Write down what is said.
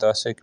10